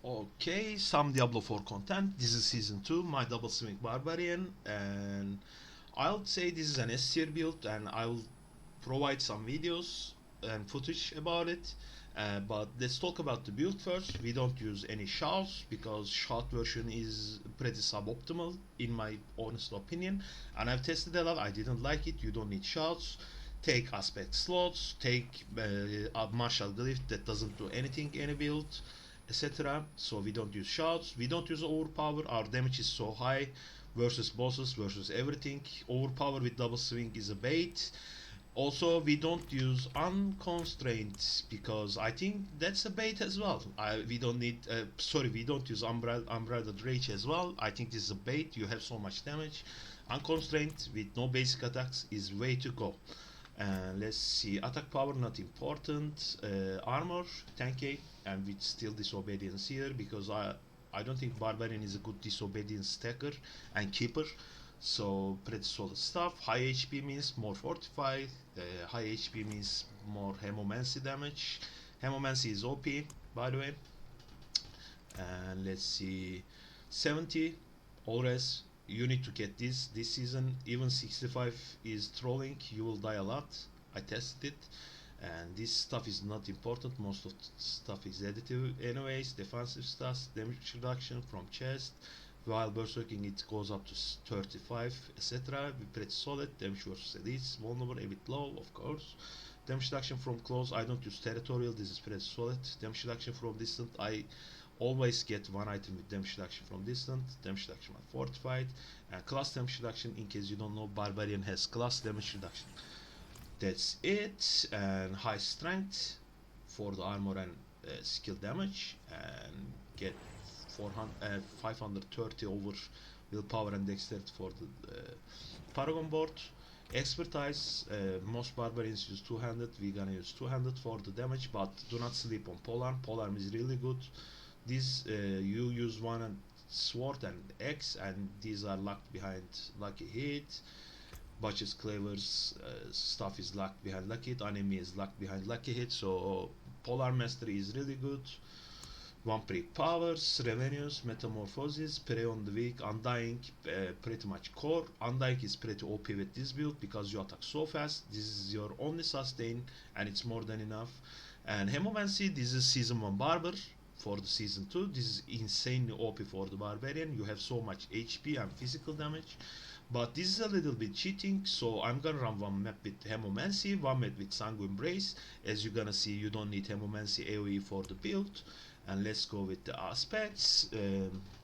Okay, some Diablo 4 content. This is season 2, my double swing Barbarian, and I would say this is an S tier build, and I will provide some videos and footage about it. But let's talk about the build first. We don't use any shouts because shout version is pretty suboptimal in my honest opinion, and I've tested a lot. I didn't like it. You don't need shouts. Take aspect slots, take a martial glyph that doesn't do anything any build, etc. So we don't use shouts, we don't use overpower. Our damage is so high versus bosses, versus everything. Overpower with double swing is a bait. Also, we don't use unconstrained because I think that's a bait as well. We don't need. Sorry, we don't use unbridled rage as well. I think this is a bait. You have so much damage. Unconstrained with no basic attacks is way to go. Let's see, attack power not important, armor 10k, and with still disobedience here because I don't think Barbarian is a good disobedience stacker and keeper, so pretty solid stuff. High HP means more fortified, high HP means more hemomancy damage. Hemomancy is OP, by the way. And let's see, 70 all res. You need to get this season. Even 65 is trolling, you will die a lot. I tested it, and this stuff is not important. Most of the stuff is additive anyways. Defensive stats, damage reduction from chest, while berserking it goes up to 35, etc. Pretty solid. Damage versus elites, vulnerable, a bit low, of course. Damage reduction from close, I don't use territorial, this is pretty solid. Damage reduction from distant, I always get one item with damage reduction from distant, damage reduction at fortified, and class damage reduction. In case you don't know, Barbarian has class damage reduction. That's it. And high strength for the armor and skill damage, and get 530 over willpower and dexterity for the paragon board. Expertise, most barbarians use 200, we're gonna use 200 for the damage, but do not sleep on polearm. Polearm is really good. These you use one and sword and X, and these are locked behind lucky hit. Butch's clavers stuff is locked behind lucky hit. Enemy is locked behind lucky hit. So polar mastery is really good. Vampiric powers, revenues, metamorphosis, prey on the weak, undying, pretty much core. Undying is pretty OP with this build because you attack so fast. This is your only sustain, and it's more than enough. And hemomancy, this is season 1 barber. For the season 2, this is insanely OP for the Barbarian. You have so much HP and physical damage, but this is a little bit cheating, so I'm gonna run one map with hemomancy, one map with sanguine brace. As you're gonna see, you don't need hemomancy AoE for the build. And let's go with the aspects.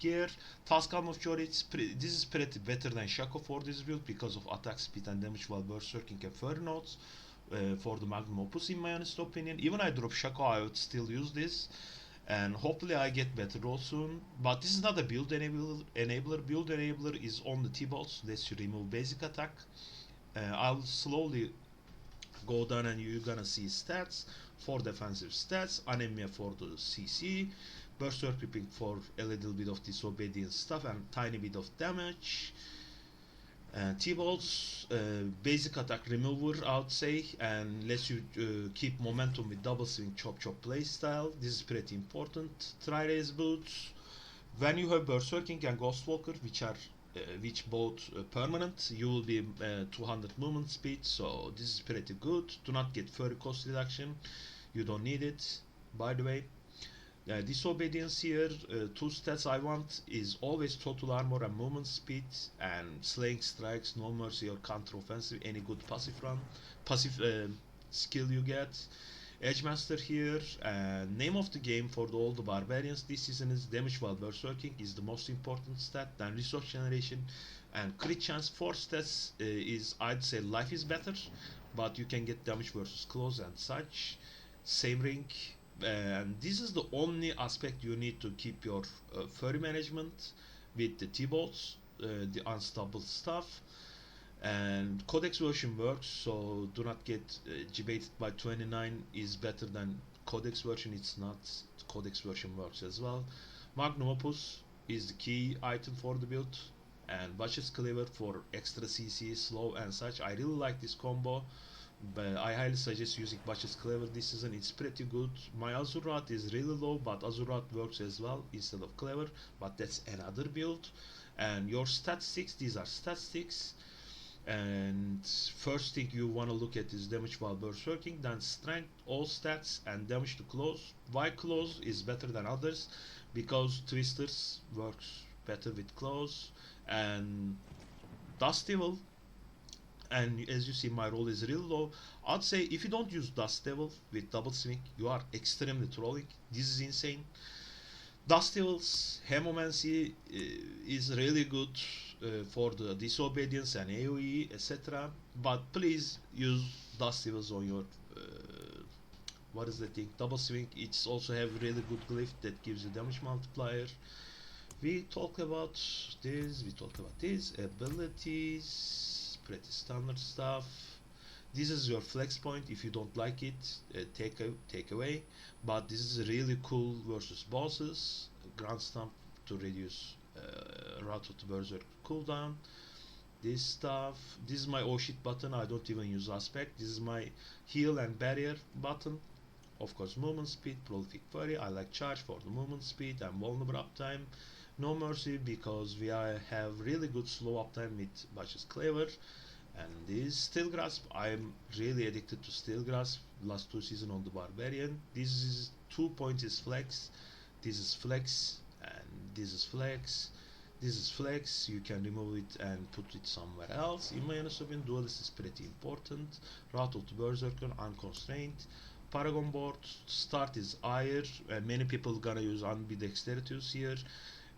Gear, task armor this is pretty better than Shaco for this build because of attack speed and damage while berserking and furry nodes. For the magnum opus, in my honest opinion, even I drop Shaco, I would still use this, and hopefully I get better roll soon. But this is not a build enabler. Build enabler is on the T-bolts. Lets you remove basic attack. I'll slowly go down and you're gonna see stats. For defensive stats, anemia for the CC, berserk creeping for a little bit of disobedience stuff and tiny bit of damage. T-bolts, basic attack remover, I would say, and lets you keep momentum with double swing chop chop playstyle. This is pretty important. Tri-raise boots. When you have berserking and ghostwalker, which both permanent, you will be 200 movement speed, so this is pretty good. Do not get furry cost reduction, you don't need it, by the way. Disobedience here, two stats I want is always total armor and movement speed, and slaying strikes, no mercy or counter offensive, any good passive skill you get. Edge master here, name of the game for all the barbarians this season is damage while berserking is the most important stat, then resource generation and crit chance. 4 stats is, I'd say life is better, but you can get damage versus close and such. Same ring, and this is the only aspect you need to keep your furry management with the T-bolts, the unstoppable stuff. And codex version works, so do not get debated by 29 is better than codex version. It's not. Codex version works as well. Magnum opus is the key item for the build, and Butch's cleaver for extra CC, slow and such. I really like this combo. but I highly suggest using Butcher's Cleaver this season. It's pretty good. My Azurat is really low, but Azurat works as well instead of Cleaver, but that's another build. And your statistics, these are statistics. And first thing you want to look at is damage while berserking, then strength, all stats, and damage to close. Why close is better than others? Because twisters works better with close, and Dust Devil, and as you see my roll is really low. I'd say if you don't use Dust Devil with double swing, you are extremely trolling. This is insane. Dust Devil's hemomancy is really good for the disobedience and AoE, etc. But please use Dust Devils on your what is the thing? Double swing. It's also have really good glyph that gives you damage multiplier. We talk about this. We talk about these abilities. Pretty standard stuff. This is your flex point. If you don't like it, take away. But this is really cool versus bosses. Grand Stamp to reduce Wrath of the Berserk cooldown. This stuff. This is my oh shit button. I don't even use aspect. This is my heal and barrier button. Of course, movement speed, prolific fury. I like charge for the movement speed and vulnerable uptime. No mercy because we have really good slow uptime with Butcher's Cleaver. And this Steel Grasp, I'm really addicted to Steel Grasp. Last 2 seasons on the Barbarian. This is 2 points is flex. This is flex, and this is flex. This is flex. You can remove it and put it somewhere else. In my opinion, duelist is pretty important. Wrath of the Berserker, unconstrained. Paragon board start is higher. Many people gonna use ambidextrous here.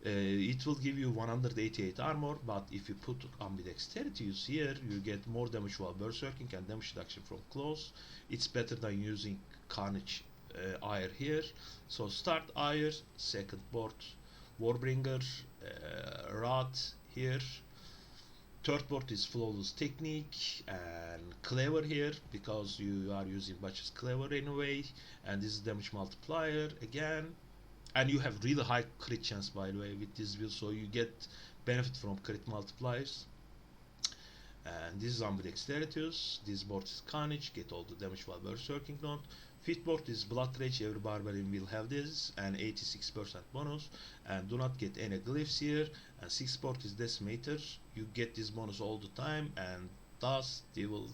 It will give you 188 armor, but if you put ambidextrous here, you get more damage while berserking and damage reduction from close. It's better than using Carnage Ire here. So start Ire, second board Warbringer, Wrath here. Third board is Flawless Technique and Cleaver here because you are using Butcher's Cleaver anyway, and this is damage multiplier again. And you have really high crit chance by the way with this build, so you get benefit from crit multipliers. And this is ambidextrous. This board is Carnage, get all the damage while berserking on. Fifth board is Blood Rage, every barbarian will have this, and 86% bonus, and do not get any glyphs here. And sixth board is Decimator, you get this bonus all the time, and Dust Devil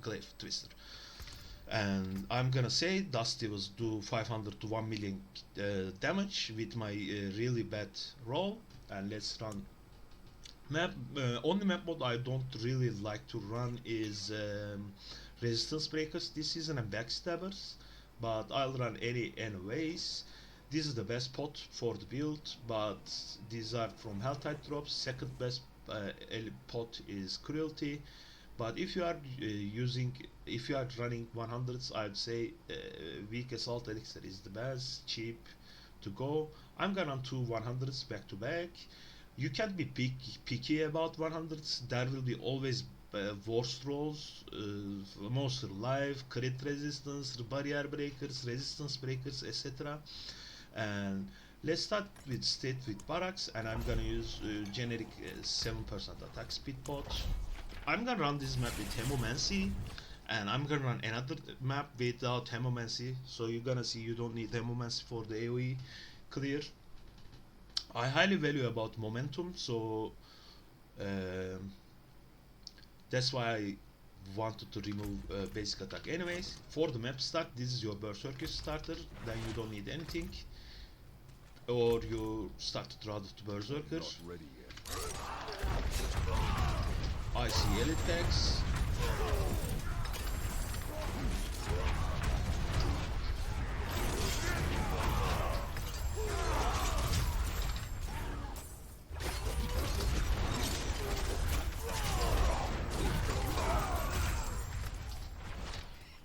Glyph Twister. And I'm gonna say Dust Devils do 500 to 1 million damage with my really bad roll. And let's run map. Only map mode I don't really like to run is Resistance Breakers this season and Backstabbers, but I'll run anyways. This is the best pot for the build, but these are from Helltide drops. Second best pot is Cruelty. But if you are if you are running 100s, I'd say Weak Assault Elixir is the best, cheap to go. I'm gonna run 2 100s back to back. You can't be picky about 100s. There will be always worst rolls, monster life, crit resistance, barrier breakers, resistance breakers, etc. And let's start with state with barracks, and I'm gonna use generic 7% attack speed pot. I'm gonna run this map with hemomancy, and I'm gonna run another map without hemomancy, so you're gonna see you don't need hemomancy for the AoE clear. I highly value about momentum, so that's why I wanted to remove basic attack anyways. For the map start, this is your berserker starter, then you don't need anything, or you start to Wrath of the Berserker. Not ready yet. I see elite packs.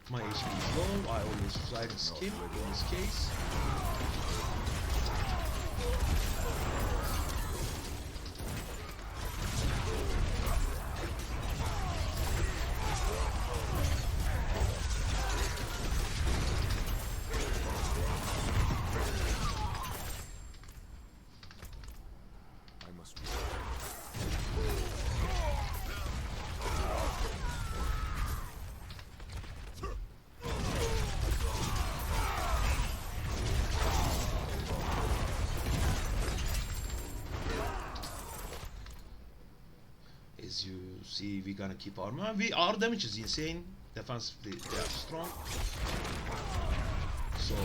My HP is low, I always try to skip in this case. see, we're gonna keep our mana. Our damage is insane. Defensively, they are strong. So,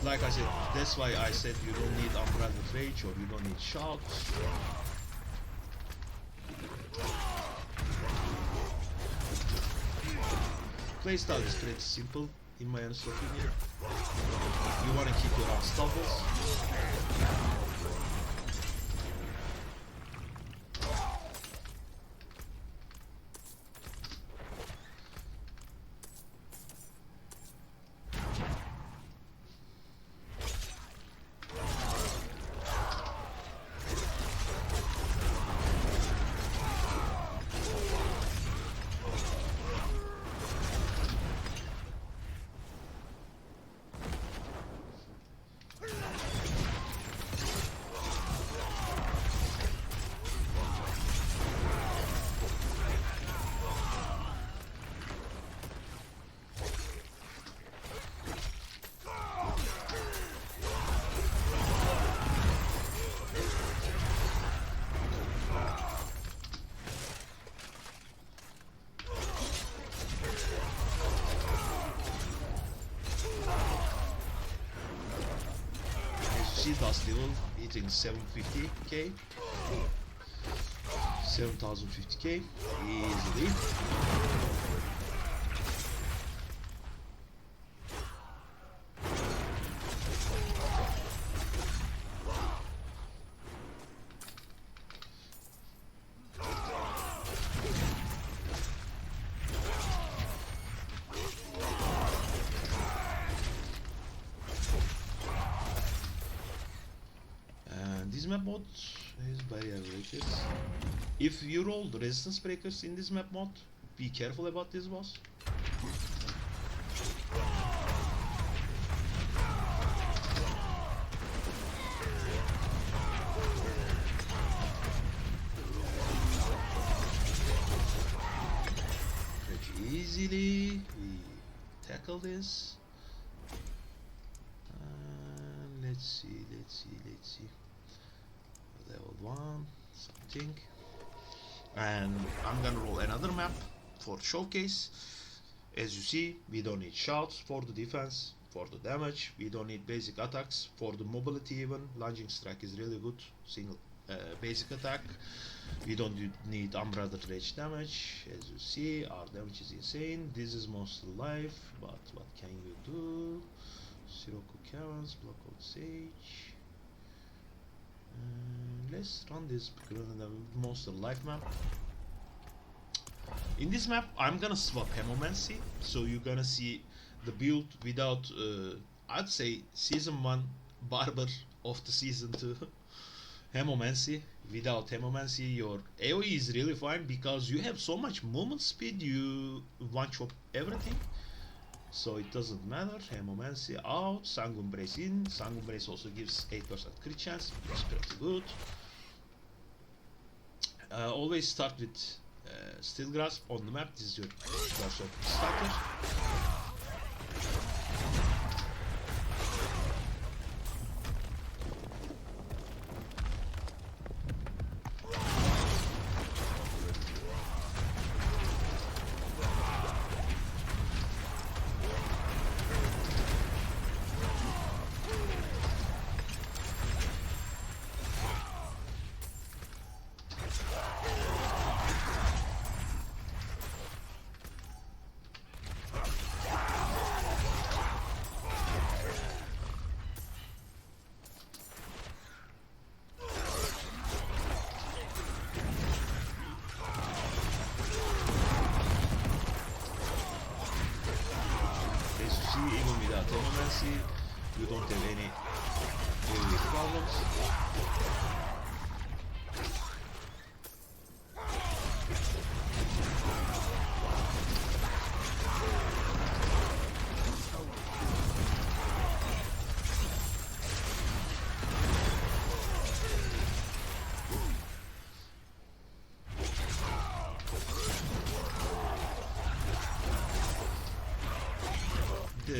like I said, that's why I said you don't need unbridled rage or you don't need shout. Playstyle is pretty simple, in my honest opinion. You want to keep your unstoppables. Dust level hitting 750k, 7050k easily. This map mode is very average. If you roll the resistance breakers in this map mode, be careful about this boss. Pretty easily we tackle this. Let's see. Level 1, something. And I'm gonna roll another map for showcase. As you see, we don't need shouts for the defense, for the damage. We don't need basic attacks for the mobility even. Lunging strike is really good. Single basic attack. We don't need unbridled rage damage. As you see, our damage is insane. This is mostly life, but what can you do? Sirocco Caverns, Block Out Sage. Let's run this monster life map. In this map, I'm gonna swap hemomancy, so you're gonna see the build without, I'd say, season 1 barber of the season 2 hemomancy. Without hemomancy, your AoE is really fine because you have so much movement speed. You one shot everything. So it doesn't matter. Hemomancy out, sanguine brace in. Sanguine brace also gives 8% crit chance, which is pretty good. Always start with steel grasp on the map. This is your first starter. Even without hemomancy, you don't have any problems.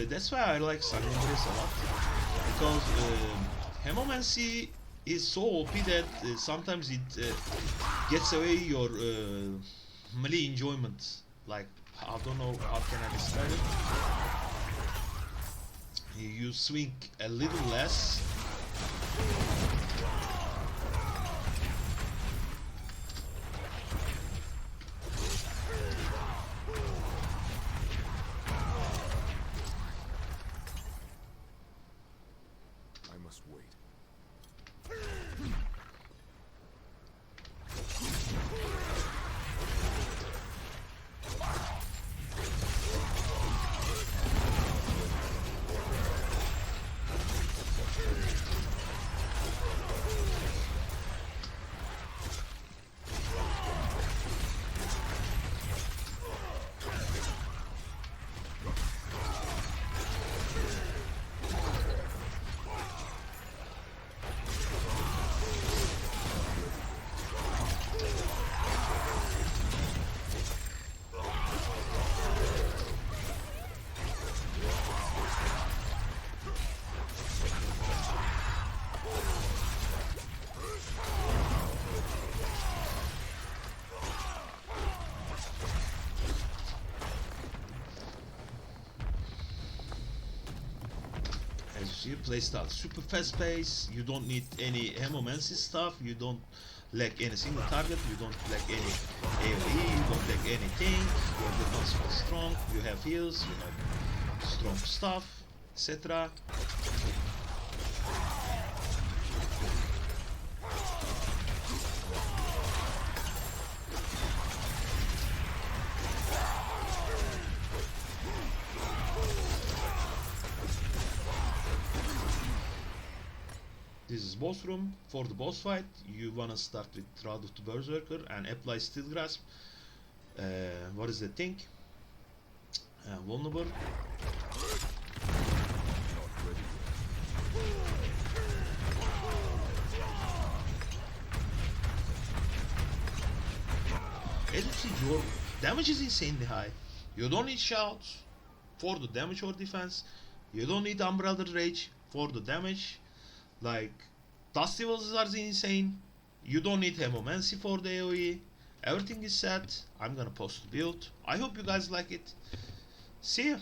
That's why I like sanguine brace a lot, because hemomancy is so OP that sometimes it gets away your melee enjoyment. Like, I don't know how can I describe it. You swing a little less. I must wait. As you see, playstyle super fast pace. You don't need any hemomancy stuff. You don't lack any single target. You don't lack any AoE. You don't lack anything. Your defense is strong. You have heals. You have strong stuff, etc. This is boss room. For the boss fight, you wanna start with Shroud of the Berserker and apply Steel Grasp. What is the thing? Vulnerable. As you see, your damage is insanely high. You don't need shouts for the damage or defense. You don't need unbridled rage for the damage. Like, Dusty Wells are insane. You don't need hemomancy for the AoE. Everything is set. I'm gonna post the build. I hope you guys like it. See ya.